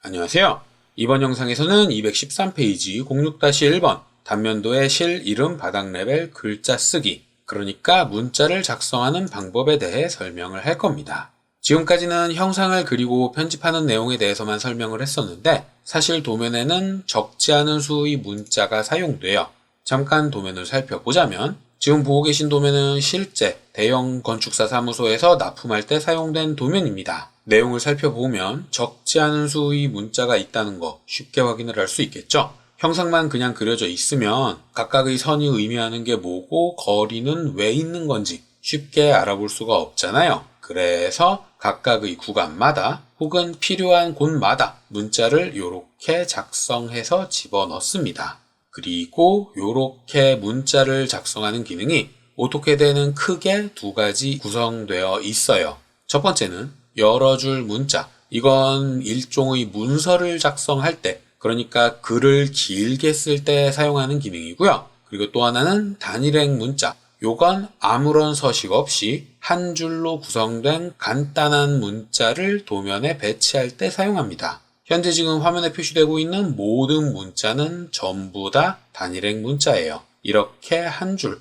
안녕하세요. 이번 영상에서는 213페이지 06-1번 단면도의 실 이름 바닥 레벨 글자 쓰기, 그러니까 문자를 작성하는 방법에 대해 설명을 할 겁니다. 지금까지는 형상을 그리고 편집하는 내용에 대해서만 설명을 했었는데 사실 도면에는 적지 않은 수의 문자가 사용돼요. 잠깐 도면을 살펴보자면 지금 보고 계신 도면은 실제 대형 건축사 사무소에서 납품할 때 사용된 도면입니다. 내용을 살펴보면 적지 않은 수의 문자가 있다는 거 쉽게 확인을 할 수 있겠죠? 형상만 그냥 그려져 있으면 각각의 선이 의미하는 게 뭐고 거리는 왜 있는 건지 쉽게 알아볼 수가 없잖아요. 그래서 각각의 구간마다 혹은 필요한 곳마다 문자를 이렇게 작성해서 집어넣습니다. 그리고 이렇게 문자를 작성하는 기능이 오토캐드에는 크게 두 가지 구성되어 있어요. 첫 번째는 여러 줄 문자, 이건 일종의 문서를 작성할 때, 그러니까 글을 길게 쓸 때 사용하는 기능이고요. 그리고 또 하나는 단일행 문자, 요건 아무런 서식 없이 한 줄로 구성된 간단한 문자를 도면에 배치할 때 사용합니다. 현재 지금 화면에 표시되고 있는 모든 문자는 전부 다 단일행 문자예요. 이렇게 한 줄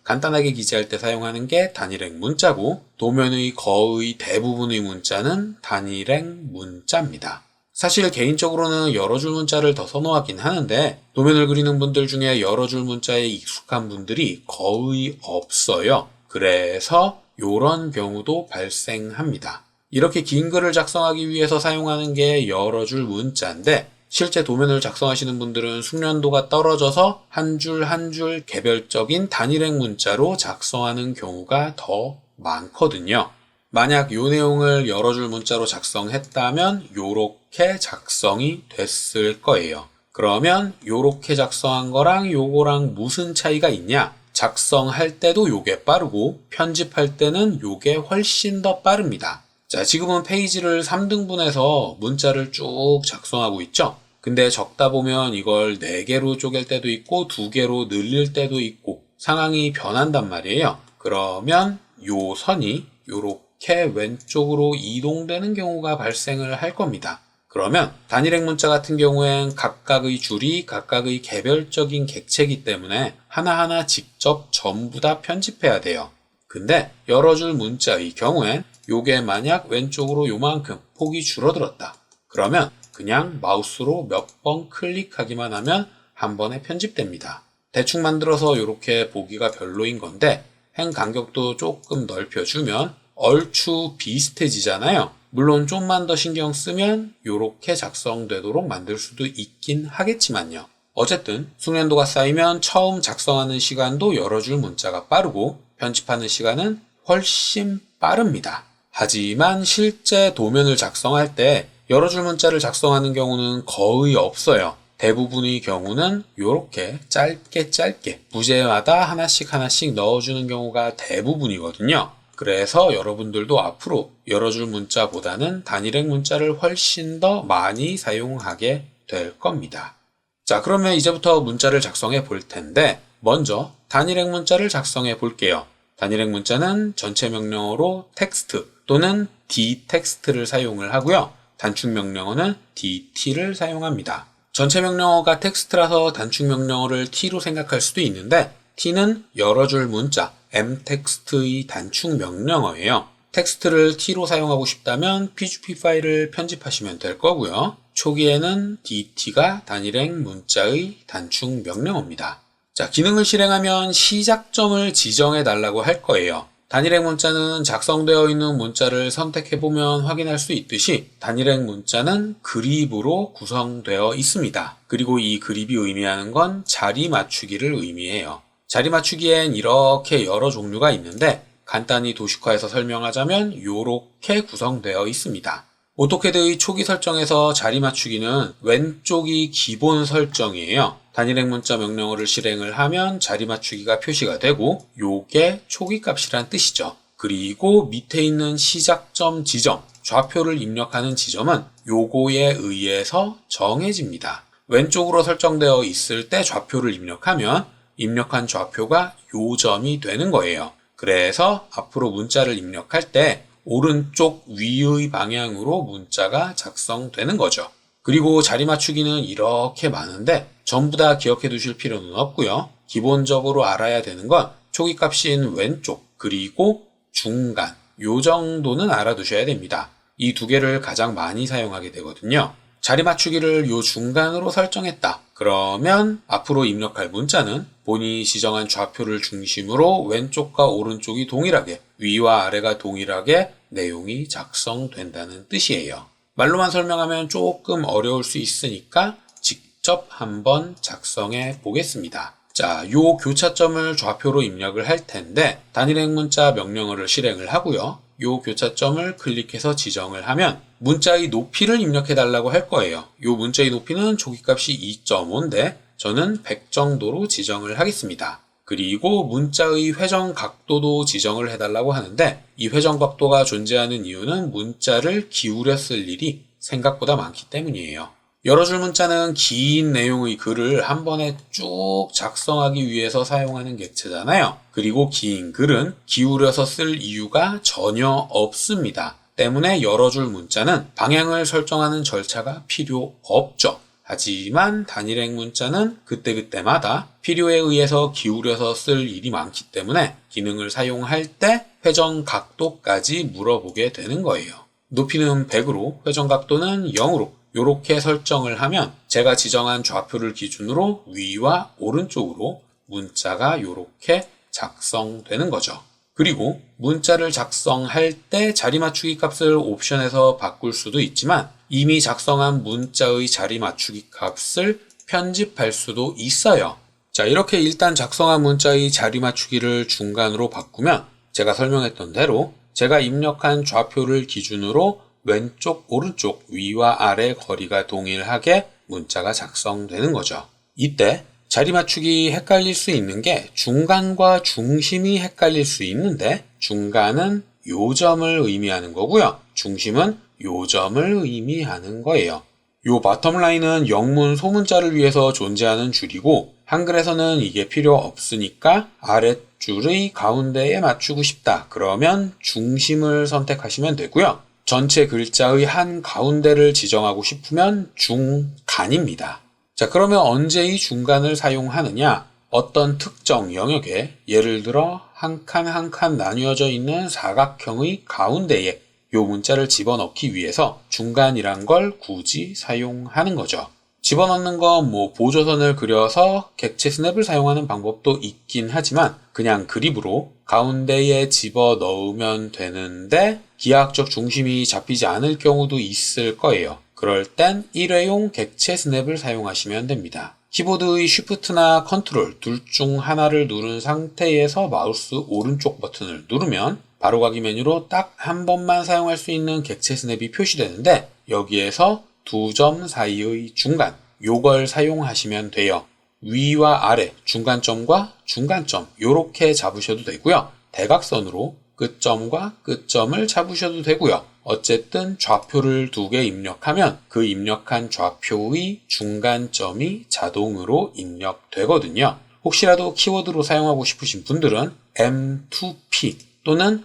간단하게 기재할 때 사용하는 게 단일행 문자고, 도면의 거의 대부분의 문자는 단일행 문자입니다. 사실 개인적으로는 여러 줄 문자를 더 선호하긴 하는데 도면을 그리는 분들 중에 여러 줄 문자에 익숙한 분들이 거의 없어요. 그래서 이런 경우도 발생합니다. 이렇게 긴 글을 작성하기 위해서 사용하는 게 여러 줄 문자인데 실제 도면을 작성하시는 분들은 숙련도가 떨어져서 한 줄 한 줄 개별적인 단일행 문자로 작성하는 경우가 더 많거든요. 만약 이 내용을 여러 줄 문자로 작성했다면 요렇게 작성이 됐을 거예요. 그러면 요렇게 작성한 거랑 요거랑 무슨 차이가 있냐? 작성할 때도 요게 빠르고 편집할 때는 요게 훨씬 더 빠릅니다. 자, 지금은 페이지를 3등분해서 문자를 쭉 작성하고 있죠? 근데 적다 보면 이걸 4개로 쪼갤 때도 있고 2개로 늘릴 때도 있고 상황이 변한단 말이에요. 그러면 요 선이 요렇게 왼쪽으로 이동되는 경우가 발생을 할 겁니다. 그러면 단일행 문자 같은 경우엔 각각의 줄이 각각의 개별적인 객체이기 때문에 하나하나 직접 전부 다 편집해야 돼요. 근데 여러 줄 문자의 경우엔 요게 만약 왼쪽으로 요만큼 폭이 줄어들었다. 그러면 그냥 마우스로 몇 번 클릭하기만 하면 한 번에 편집됩니다. 대충 만들어서 이렇게 보기가 별로인 건데 행 간격도 조금 넓혀주면 얼추 비슷해지잖아요. 물론 좀만 더 신경 쓰면 이렇게 작성되도록 만들 수도 있긴 하겠지만요. 어쨌든 숙련도가 쌓이면 처음 작성하는 시간도 여러 줄 문자가 빠르고 편집하는 시간은 훨씬 빠릅니다. 하지만 실제 도면을 작성할 때 여러 줄 문자를 작성하는 경우는 거의 없어요. 대부분의 경우는 이렇게 짧게 부제마다 하나씩 넣어주는 경우가 대부분이거든요. 그래서 여러분들도 앞으로 여러 줄 문자보다는 단일행 문자를 훨씬 더 많이 사용하게 될 겁니다. 자, 그러면 이제부터 문자를 작성해 볼 텐데 먼저 단일행 문자를 작성해 볼게요. 단일행 문자는 전체 명령어로 텍스트 또는 d텍스트를 사용을 하고요. 단축 명령어는 dt를 사용합니다. 전체 명령어가 텍스트라서 단축 명령어를 t로 생각할 수도 있는데 t는 여러 줄 문자 m텍스트의 단축 명령어예요. 텍스트를 t로 사용하고 싶다면 pgp 파일을 편집하시면 될 거고요. 초기에는 dt가 단일행 문자의 단축 명령어입니다. 자, 기능을 실행하면 시작점을 지정해 달라고 할 거예요. 단일행 문자는 작성되어 있는 문자를 선택해보면 확인할 수 있듯이 단일행 문자는 그립으로 구성되어 있습니다. 그리고 이 그립이 의미하는 건 자리 맞추기를 의미해요. 자리 맞추기엔 이렇게 여러 종류가 있는데 간단히 도식화해서 설명하자면 이렇게 구성되어 있습니다. 오토캐드의 초기 설정에서 자리 맞추기는 왼쪽이 기본 설정이에요. 단일행 문자 명령어를 실행을 하면 자리 맞추기가 표시가 되고 요게 초기 값이란 뜻이죠. 그리고 밑에 있는 시작점 지점, 좌표를 입력하는 지점은 요거에 의해서 정해집니다. 왼쪽으로 설정되어 있을 때 좌표를 입력하면 입력한 좌표가 요 점이 되는 거예요. 그래서 앞으로 문자를 입력할 때 오른쪽 위의 방향으로 문자가 작성되는 거죠. 그리고 자리 맞추기는 이렇게 많은데 전부 다 기억해 두실 필요는 없고요. 기본적으로 알아야 되는 건 초기값인 왼쪽 그리고 중간 요 정도는 알아두셔야 됩니다. 이 두 개를 가장 많이 사용하게 되거든요. 자리 맞추기를 요 중간으로 설정했다. 그러면 앞으로 입력할 문자는 본인이 지정한 좌표를 중심으로 왼쪽과 오른쪽이 동일하게, 위와 아래가 동일하게 내용이 작성된다는 뜻이에요. 말로만 설명하면 조금 어려울 수 있으니까 직접 한번 작성해 보겠습니다. 자, 요 교차점을 좌표로 입력을 할 텐데 단일행 문자 명령어를 실행을 하고요. 요 교차점을 클릭해서 지정을 하면 문자의 높이를 입력해 달라고 할 거예요. 요 문자의 높이는 초기값이 2.5인데 저는 100 정도로 지정을 하겠습니다. 그리고 문자의 회전 각도도 지정을 해달라고 하는데 이 회전 각도가 존재하는 이유는 문자를 기울여 쓸 일이 생각보다 많기 때문이에요. 여러 줄 문자는 긴 내용의 글을 한 번에 쭉 작성하기 위해서 사용하는 객체잖아요. 그리고 긴 글은 기울여서 쓸 이유가 전혀 없습니다. 때문에 여러 줄 문자는 방향을 설정하는 절차가 필요 없죠. 하지만 단일행 문자는 그때그때마다 필요에 의해서 기울여서 쓸 일이 많기 때문에 기능을 사용할 때 회전 각도까지 물어보게 되는 거예요. 높이는 100으로 회전 각도는 0으로 이렇게 설정을 하면 제가 지정한 좌표를 기준으로 위와 오른쪽으로 문자가 이렇게 작성되는 거죠. 그리고 문자를 작성할 때 자리 맞추기 값을 옵션에서 바꿀 수도 있지만 이미 작성한 문자의 자리 맞추기 값을 편집할 수도 있어요. 자, 이렇게 일단 작성한 문자의 자리 맞추기를 중간으로 바꾸면 제가 설명했던 대로 제가 입력한 좌표를 기준으로 왼쪽, 오른쪽, 위와 아래 거리가 동일하게 문자가 작성되는 거죠. 이때 자리 맞추기 헷갈릴 수 있는 게 중간과 중심이 헷갈릴 수 있는데 중간은 요 점을 의미하는 거고요. 중심은 요 점을 의미하는 거예요. 요 바텀라인은 영문 소문자를 위해서 존재하는 줄이고 한글에서는 이게 필요 없으니까 아랫줄의 가운데에 맞추고 싶다. 그러면 중심을 선택하시면 되고요. 전체 글자의 한 가운데를 지정하고 싶으면 중간입니다. 자, 그러면 언제 이 중간을 사용하느냐? 어떤 특정 영역에 예를 들어 한 칸 한 칸 나뉘어져 있는 사각형의 가운데에 요 문자를 집어넣기 위해서 중간이란 걸 굳이 사용하는 거죠. 집어넣는 건 보조선을 그려서 객체 스냅을 사용하는 방법도 있긴 하지만 그냥 그립으로 가운데에 집어넣으면 되는데 기하학적 중심이 잡히지 않을 경우도 있을 거예요. 그럴 땐 일회용 객체 스냅을 사용하시면 됩니다. 키보드의 Shift나 컨트롤 둘 중 하나를 누른 상태에서 마우스 오른쪽 버튼을 누르면 바로가기 메뉴로 딱 한 번만 사용할 수 있는 객체 스냅이 표시되는데 여기에서 두 점 사이의 중간 요걸 사용하시면 돼요. 위와 아래 중간점과 중간점 요렇게 잡으셔도 되고요. 대각선으로 끝점과 끝점을 잡으셔도 되고요. 어쨌든 좌표를 두 개 입력하면 그 입력한 좌표의 중간점이 자동으로 입력되거든요. 혹시라도 키워드로 사용하고 싶으신 분들은 M2P 또는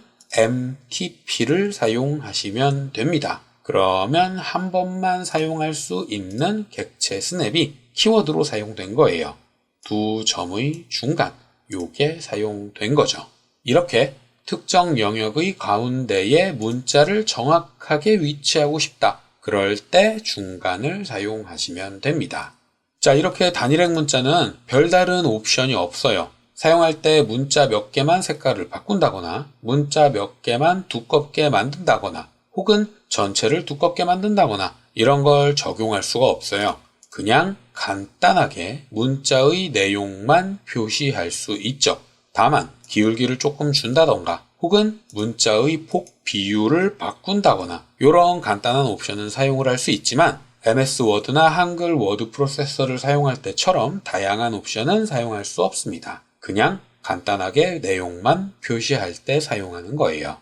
MTP를 사용하시면 됩니다. 그러면 한 번만 사용할 수 있는 객체 스냅이 키워드로 사용된 거예요. 두 점의 중간, 요게 사용된 거죠. 이렇게 특정 영역의 가운데에 문자를 정확하게 위치하고 싶다. 그럴 때 중간을 사용하시면 됩니다. 자, 이렇게 단일행 문자는 별다른 옵션이 없어요. 사용할 때 문자 몇 개만 색깔을 바꾼다거나 문자 몇 개만 두껍게 만든다거나 혹은 전체를 두껍게 만든다거나 이런 걸 적용할 수가 없어요. 그냥 간단하게 문자의 내용만 표시할 수 있죠. 다만 기울기를 조금 준다던가 혹은 문자의 폭 비율을 바꾼다거나 이런 간단한 옵션은 사용을 할 수 있지만 MS 워드나 한글 워드 프로세서를 사용할 때처럼 다양한 옵션은 사용할 수 없습니다. 그냥 간단하게 내용만 표시할 때 사용하는 거예요.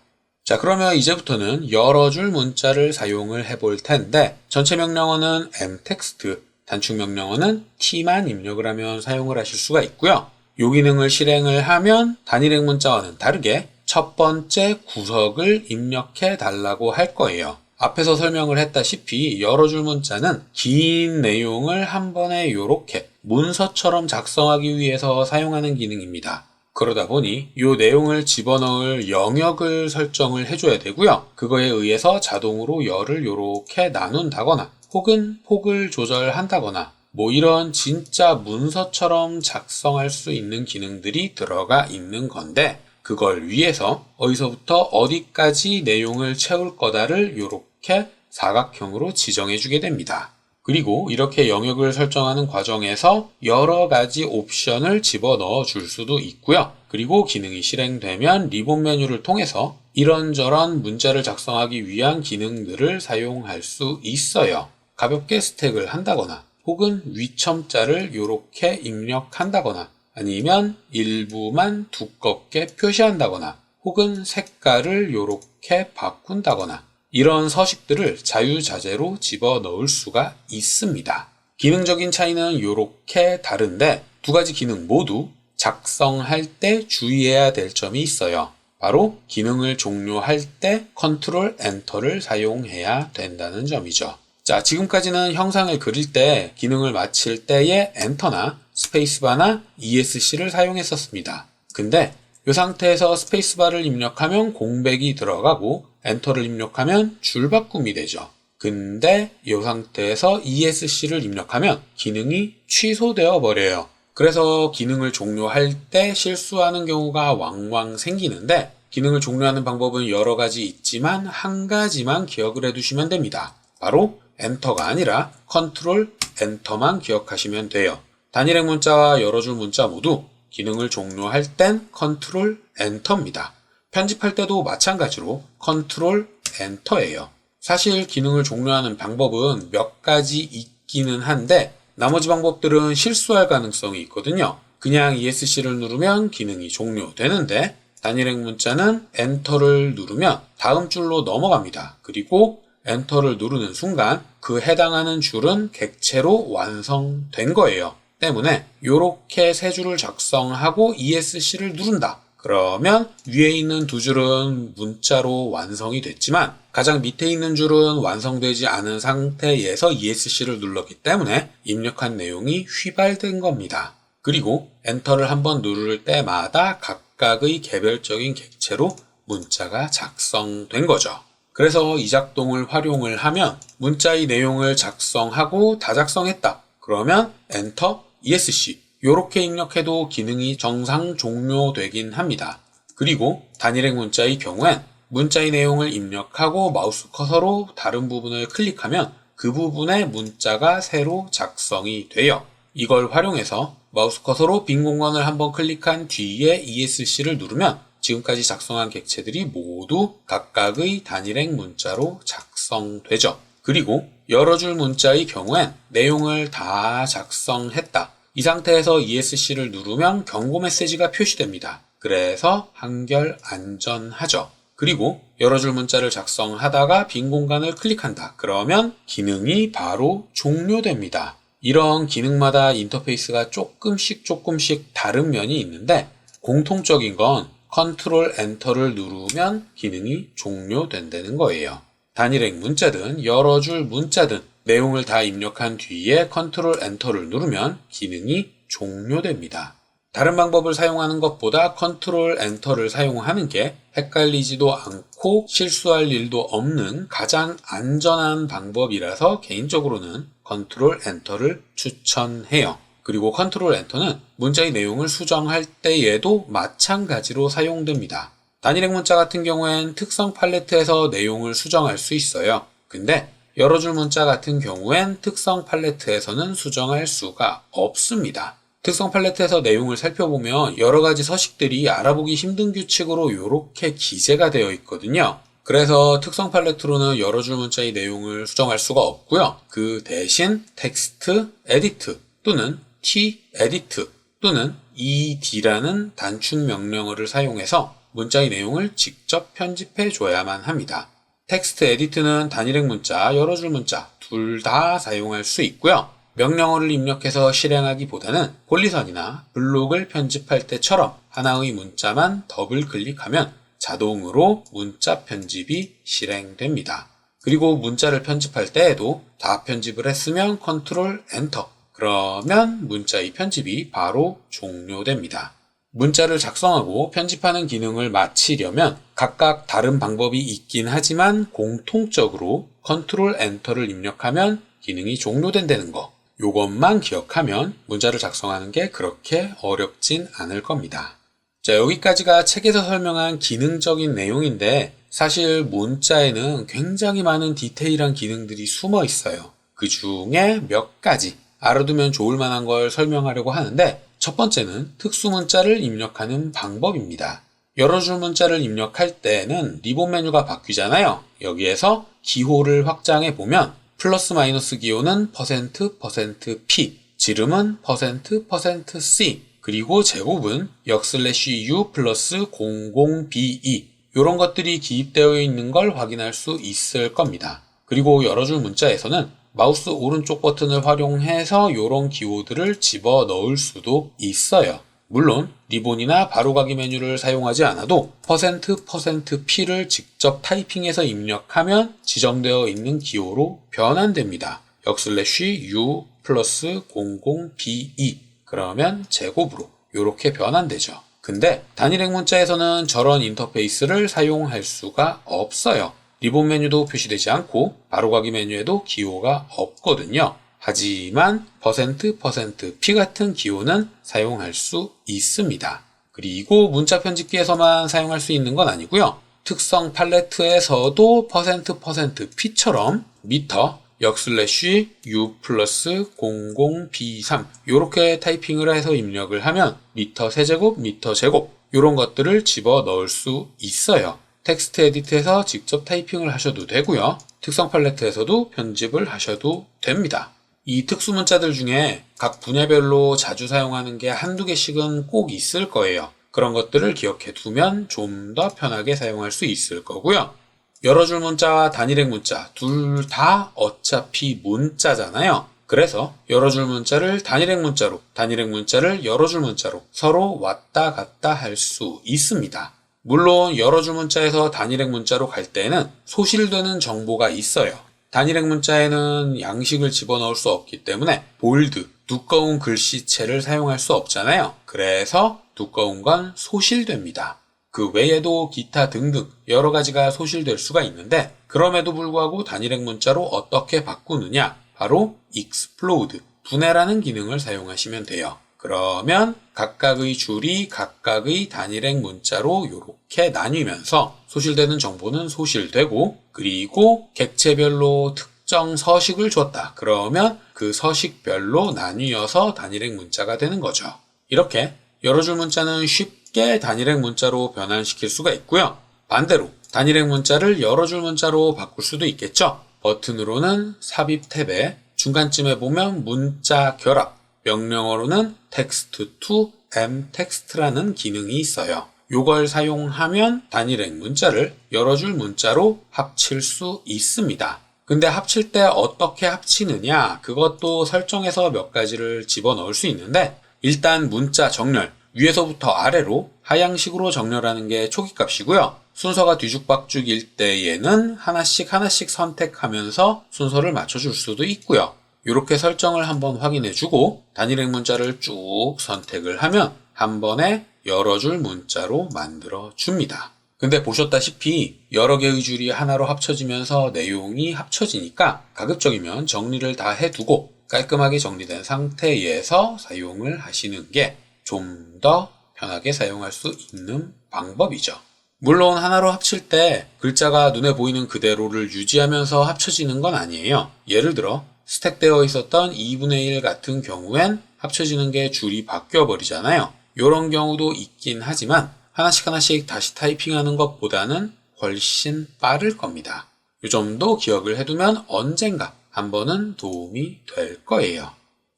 자, 그러면 이제부터는 여러 줄 문자를 사용을 해볼 텐데 전체 명령어는 mtext, 단축 명령어는 t만 입력을 하면 사용을 하실 수가 있고요. 이 기능을 실행을 하면 단일행 문자와는 다르게 첫 번째 구석을 입력해 달라고 할 거예요. 앞에서 설명을 했다시피 여러 줄 문자는 긴 내용을 한 번에 이렇게 문서처럼 작성하기 위해서 사용하는 기능입니다. 그러다 보니 이 내용을 집어넣을 영역을 설정을 해줘야 되고요. 그거에 의해서 자동으로 열을 이렇게 나눈다거나 혹은 폭을 조절한다거나 이런 진짜 문서처럼 작성할 수 있는 기능들이 들어가 있는 건데, 그걸 위해서 어디서부터 어디까지 내용을 채울 거다를 이렇게 사각형으로 지정해 주게 됩니다. 그리고 이렇게 영역을 설정하는 과정에서 여러 가지 옵션을 집어넣어 줄 수도 있고요. 그리고 기능이 실행되면 리본 메뉴를 통해서 이런저런 문자를 작성하기 위한 기능들을 사용할 수 있어요. 가볍게 스택을 한다거나 혹은 위첨자를 이렇게 입력한다거나 아니면 일부만 두껍게 표시한다거나 혹은 색깔을 이렇게 바꾼다거나 이런 서식들을 자유자재로 집어넣을 수가 있습니다. 기능적인 차이는 이렇게 다른데 두 가지 기능 모두 작성할 때 주의해야 될 점이 있어요. 바로 기능을 종료할 때 컨트롤 엔터를 사용해야 된다는 점이죠. 자, 지금까지는 형상을 그릴 때 기능을 마칠 때의 엔터나 스페이스바나 ESC를 사용했었습니다. 근데 이 상태에서 스페이스바를 입력하면 공백이 들어가고 엔터를 입력하면 줄바꿈이 되죠. 근데 이 상태에서 ESC를 입력하면 기능이 취소되어 버려요. 그래서 기능을 종료할 때 실수하는 경우가 왕왕 생기는데, 기능을 종료하는 방법은 여러 가지 있지만 한 가지만 기억을 해두시면 됩니다. 바로 엔터가 아니라 컨트롤 엔터만 기억하시면 돼요. 단일행 문자와 여러 줄 문자 모두 기능을 종료할 땐 컨트롤 엔터입니다. 편집할 때도 마찬가지로 컨트롤 엔터예요. 사실 기능을 종료하는 방법은 몇 가지 있기는 한데 나머지 방법들은 실수할 가능성이 있거든요. 그냥 ESC를 누르면 기능이 종료되는데 단일행 문자는 엔터를 누르면 다음 줄로 넘어갑니다. 그리고 엔터를 누르는 순간 그 해당하는 줄은 객체로 완성된 거예요. 때문에 이렇게 세 줄을 작성하고 ESC를 누른다. 그러면 위에 있는 두 줄은 문자로 완성이 됐지만 가장 밑에 있는 줄은 완성되지 않은 상태에서 ESC를 눌렀기 때문에 입력한 내용이 휘발된 겁니다. 그리고 엔터를 한번 누를 때마다 각각의 개별적인 객체로 문자가 작성된 거죠. 그래서 이 작동을 활용을 하면 문자의 내용을 작성하고 다 작성했다. 그러면 엔터, ESC 이렇게 입력해도 기능이 정상 종료되긴 합니다. 그리고 단일행 문자의 경우엔 문자의 내용을 입력하고 마우스 커서로 다른 부분을 클릭하면 그 부분에 문자가 새로 작성이 돼요. 이걸 활용해서 마우스 커서로 빈 공간을 한번 클릭한 뒤에 ESC를 누르면 지금까지 작성한 객체들이 모두 각각의 단일행 문자로 작성되죠. 그리고 여러 줄 문자의 경우엔 내용을 다 작성했다. 이 상태에서 ESC를 누르면 경고 메시지가 표시됩니다. 그래서 한결 안전하죠. 그리고 여러 줄 문자를 작성하다가 빈 공간을 클릭한다. 그러면 기능이 바로 종료됩니다. 이런 기능마다 인터페이스가 조금씩 다른 면이 있는데 공통적인 건 컨트롤 엔터를 누르면 기능이 종료된다는 거예요. 단일행 문자든 여러 줄 문자든 내용을 다 입력한 뒤에 컨트롤 엔터를 누르면 기능이 종료됩니다. 다른 방법을 사용하는 것보다 컨트롤 엔터를 사용하는 게 헷갈리지도 않고 실수할 일도 없는 가장 안전한 방법이라서 개인적으로는 컨트롤 엔터를 추천해요. 그리고 컨트롤 엔터는 문자의 내용을 수정할 때에도 마찬가지로 사용됩니다. 단일행 문자 같은 경우엔 특성 팔레트에서 내용을 수정할 수 있어요. 근데 여러 줄 문자 같은 경우엔 특성 팔레트에서는 수정할 수가 없습니다. 특성 팔레트에서 내용을 살펴보면 여러 가지 서식들이 알아보기 힘든 규칙으로 이렇게 기재가 되어 있거든요. 그래서 특성 팔레트로는 여러 줄 문자의 내용을 수정할 수가 없고요. 그 대신 텍스트 에디트 또는 t-edit 또는 ed라는 단축 명령어를 사용해서 문자의 내용을 직접 편집해 줘야만 합니다. 텍스트 에디트는 단일행 문자, 여러 줄 문자 둘 다 사용할 수 있고요. 명령어를 입력해서 실행하기보다는 폴리선이나 블록을 편집할 때처럼 하나의 문자만 더블 클릭하면 자동으로 문자 편집이 실행됩니다. 그리고 문자를 편집할 때에도 다 편집을 했으면 컨트롤 엔터. 그러면 문자의 편집이 바로 종료됩니다. 문자를 작성하고 편집하는 기능을 마치려면 각각 다른 방법이 있긴 하지만 공통적으로 컨트롤 엔터를 입력하면 기능이 종료된다는 거. 요것만 기억하면 문자를 작성하는 게 그렇게 어렵진 않을 겁니다. 자, 여기까지가 책에서 설명한 기능적인 내용인데 사실 문자에는 굉장히 많은 디테일한 기능들이 숨어 있어요. 그 중에 몇 가지 알아두면 좋을 만한 걸 설명하려고 하는데 첫 번째는 특수 문자를 입력하는 방법입니다. 여러 줄 문자를 입력할 때는 리본 메뉴가 바뀌잖아요. 여기에서 기호를 확장해 보면 플러스 마이너스 기호는 %%p, 지름은 %%c, 그리고 제곱은 역/u 플러스 00be 이런 것들이 기입되어 있는 걸 확인할 수 있을 겁니다. 그리고 여러 줄 문자에서는 마우스 오른쪽 버튼을 활용해서 이런 기호들을 집어 넣을 수도 있어요. 물론 리본이나 바로가기 메뉴를 사용하지 않아도 %%p를 직접 타이핑해서 입력하면 지정되어 있는 기호로 변환됩니다. 역/u 플러스 00be 그러면 제곱으로 이렇게 변환되죠. 근데 단일행 문자에서는 저런 인터페이스를 사용할 수가 없어요. 리본 메뉴도 표시되지 않고 바로가기 메뉴에도 기호가 없거든요. 하지만 %p 같은 기호는 사용할 수 있습니다. 그리고 문자 편집기에서만 사용할 수 있는 건 아니고요. 특성 팔레트에서도 %p처럼 미터, 역/u 플러스 00b3 이렇게 타이핑을 해서 입력을 하면 미터 세제곱, 미터 제곱 이런 것들을 집어 넣을 수 있어요. 텍스트 에디트에서 직접 타이핑을 하셔도 되고요. 특성 팔레트에서도 편집을 하셔도 됩니다. 이 특수 문자들 중에 각 분야별로 자주 사용하는 게 한두 개씩은 꼭 있을 거예요. 그런 것들을 기억해 두면 좀 더 편하게 사용할 수 있을 거고요. 여러 줄 문자와 단일행 문자 둘 다 어차피 문자잖아요. 그래서 여러 줄 문자를 단일행 문자로, 단일행 문자를 여러 줄 문자로 서로 왔다 갔다 할 수 있습니다. 물론 여러 줄 문자에서 단일행 문자로 갈 때는 소실되는 정보가 있어요. 단일행 문자에는 양식을 집어넣을 수 없기 때문에 볼드, 두꺼운 글씨체를 사용할 수 없잖아요. 그래서 두꺼운 건 소실됩니다. 그 외에도 기타 등등 여러 가지가 소실될 수가 있는데 그럼에도 불구하고 단일행 문자로 어떻게 바꾸느냐? 바로 explode, 분해라는 기능을 사용하시면 돼요. 그러면 각각의 줄이 각각의 단일행 문자로 이렇게 나뉘면서 소실되는 정보는 소실되고 그리고 객체별로 특정 서식을 줬다. 그러면 그 서식별로 나뉘어서 단일행 문자가 되는 거죠. 이렇게 여러 줄 문자는 쉽게 단일행 문자로 변환시킬 수가 있고요. 반대로 단일행 문자를 여러 줄 문자로 바꿀 수도 있겠죠. 버튼으로는 삽입 탭에 중간쯤에 보면 문자 결합, 명령어로는 text to mtext라는 기능이 있어요. 이걸 사용하면 단일행 문자를 여러 줄 문자로 합칠 수 있습니다. 근데 합칠 때 어떻게 합치느냐? 그것도 설정해서 몇 가지를 집어넣을 수 있는데 일단 문자 정렬, 위에서부터 아래로 하향식으로 정렬하는 게 초기값이고요. 순서가 뒤죽박죽일 때에는 하나씩 선택하면서 순서를 맞춰줄 수도 있고요. 이렇게 설정을 한번 확인해주고 단일행 문자를 쭉 선택을 하면 한 번에 여러 줄 문자로 만들어줍니다. 근데 보셨다시피 여러 개의 줄이 하나로 합쳐지면서 내용이 합쳐지니까 가급적이면 정리를 다 해두고 깔끔하게 정리된 상태에서 사용을 하시는 게 좀 더 편하게 사용할 수 있는 방법이죠. 물론 하나로 합칠 때 글자가 눈에 보이는 그대로를 유지하면서 합쳐지는 건 아니에요. 예를 들어 스택되어 있었던 2분의 1 같은 경우엔 합쳐지는 게 줄이 바뀌어 버리잖아요. 이런 경우도 있긴 하지만 하나씩 다시 타이핑하는 것보다는 훨씬 빠를 겁니다. 이 점도 기억을 해두면 언젠가 한 번은 도움이 될 거예요.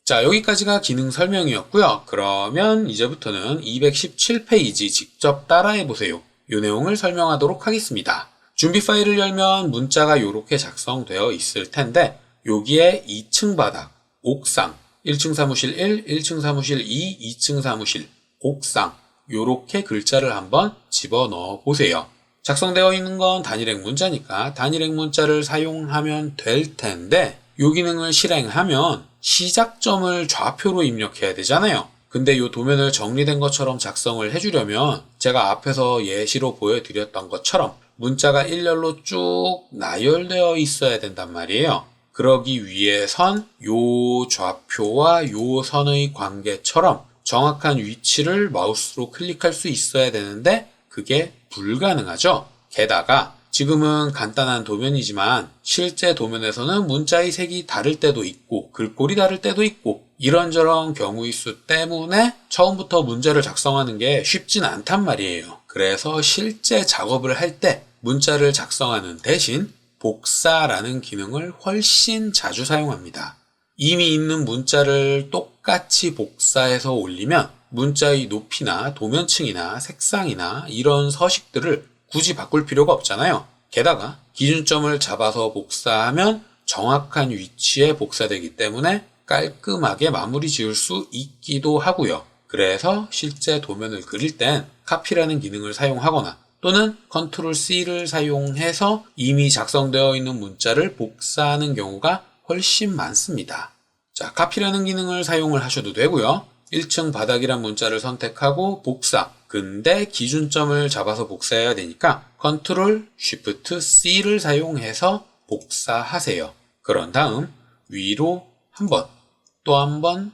자, 여기까지가 기능 설명이었고요. 그러면 이제부터는 217페이지 직접 따라해보세요. 이 내용을 설명하도록 하겠습니다. 준비 파일을 열면 문자가 이렇게 작성되어 있을 텐데 여기에 2층 바닥, 옥상, 1층 사무실 1, 1층 사무실 2, 2층 사무실, 옥상 이렇게 글자를 한번 집어넣어 보세요. 작성되어 있는 건 단일행 문자니까 단일행 문자를 사용하면 될 텐데 이 기능을 실행하면 시작점을 좌표로 입력해야 되잖아요. 근데 이 도면을 정리된 것처럼 작성을 해주려면 제가 앞에서 예시로 보여드렸던 것처럼 문자가 일렬로 쭉 나열되어 있어야 된단 말이에요. 그러기 위해선 요 좌표와 요 선의 관계처럼 정확한 위치를 마우스로 클릭할 수 있어야 되는데 그게 불가능하죠. 게다가 지금은 간단한 도면이지만 실제 도면에서는 문자의 색이 다를 때도 있고 글꼴이 다를 때도 있고 이런저런 경우의 수 때문에 처음부터 문자를 작성하는 게 쉽진 않단 말이에요. 그래서 실제 작업을 할 때 문자를 작성하는 대신 복사라는 기능을 훨씬 자주 사용합니다. 이미 있는 문자를 똑같이 복사해서 올리면 문자의 높이나 도면층이나 색상이나 이런 서식들을 굳이 바꿀 필요가 없잖아요. 게다가 기준점을 잡아서 복사하면 정확한 위치에 복사되기 때문에 깔끔하게 마무리 지을 수 있기도 하고요. 그래서 실제 도면을 그릴 땐 카피라는 기능을 사용하거나 또는 컨트롤 C를 사용해서 이미 작성되어 있는 문자를 복사하는 경우가 훨씬 많습니다. 자, 카피라는 기능을 사용을 하셔도 되고요. 1층 바닥이란 문자를 선택하고 복사. 근데 기준점을 잡아서 복사해야 되니까 컨트롤 쉬프트 C를 사용해서 복사하세요. 그런 다음 위로 한 번, 또 한 번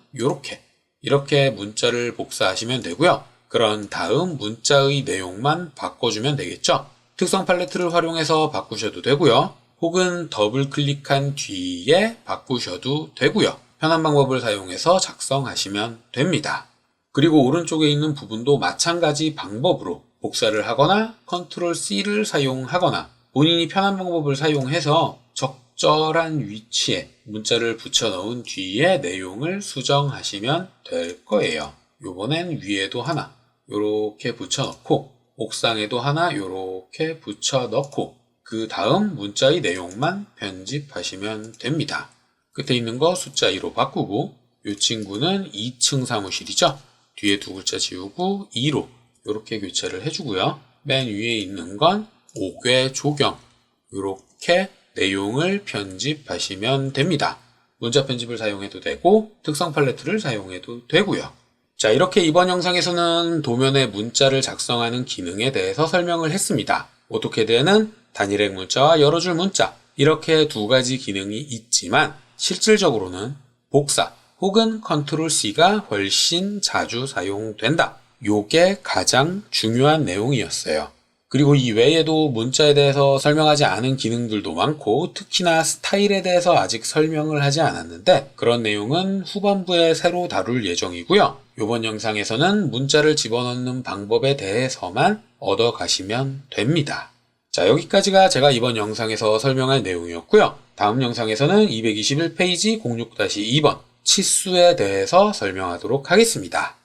이렇게 문자를 복사하시면 되고요. 그런 다음 문자의 내용만 바꿔주면 되겠죠. 특성 팔레트를 활용해서 바꾸셔도 되고요. 혹은 더블 클릭한 뒤에 바꾸셔도 되고요. 편한 방법을 사용해서 작성하시면 됩니다. 그리고 오른쪽에 있는 부분도 마찬가지 방법으로 복사를 하거나 컨트롤 C를 사용하거나 본인이 편한 방법을 사용해서 적절한 위치에 문자를 붙여 넣은 뒤에 내용을 수정하시면 될 거예요. 요번엔 위에도 하나 요렇게 붙여 넣고 옥상에도 하나 요렇게 붙여 넣고 그 다음 문자의 내용만 편집하시면 됩니다. 끝에 있는 거 숫자 2로 바꾸고 이 친구는 2층 사무실이죠. 뒤에 두 글자 지우고 2로 이렇게 교체를 해주고요. 맨 위에 있는 건 5개 조경 이렇게 내용을 편집하시면 됩니다. 문자 편집을 사용해도 되고 특성 팔레트를 사용해도 되고요. 자, 이렇게 이번 영상에서는 도면에 문자를 작성하는 기능에 대해서 설명을 했습니다. 오토캐드에는 단일행 문자와 여러 줄 문자 이렇게 두 가지 기능이 있지만 실질적으로는 복사 혹은 컨트롤 C가 훨씬 자주 사용된다. 요게 가장 중요한 내용이었어요. 그리고 이 외에도 문자에 대해서 설명하지 않은 기능들도 많고 특히나 스타일에 대해서 아직 설명을 하지 않았는데 그런 내용은 후반부에 새로 다룰 예정이고요. 이번 영상에서는 문자를 집어넣는 방법에 대해서만 얻어가시면 됩니다. 자, 여기까지가 제가 이번 영상에서 설명할 내용이었고요. 다음 영상에서는 221페이지 06-2번 치수에 대해서 설명하도록 하겠습니다.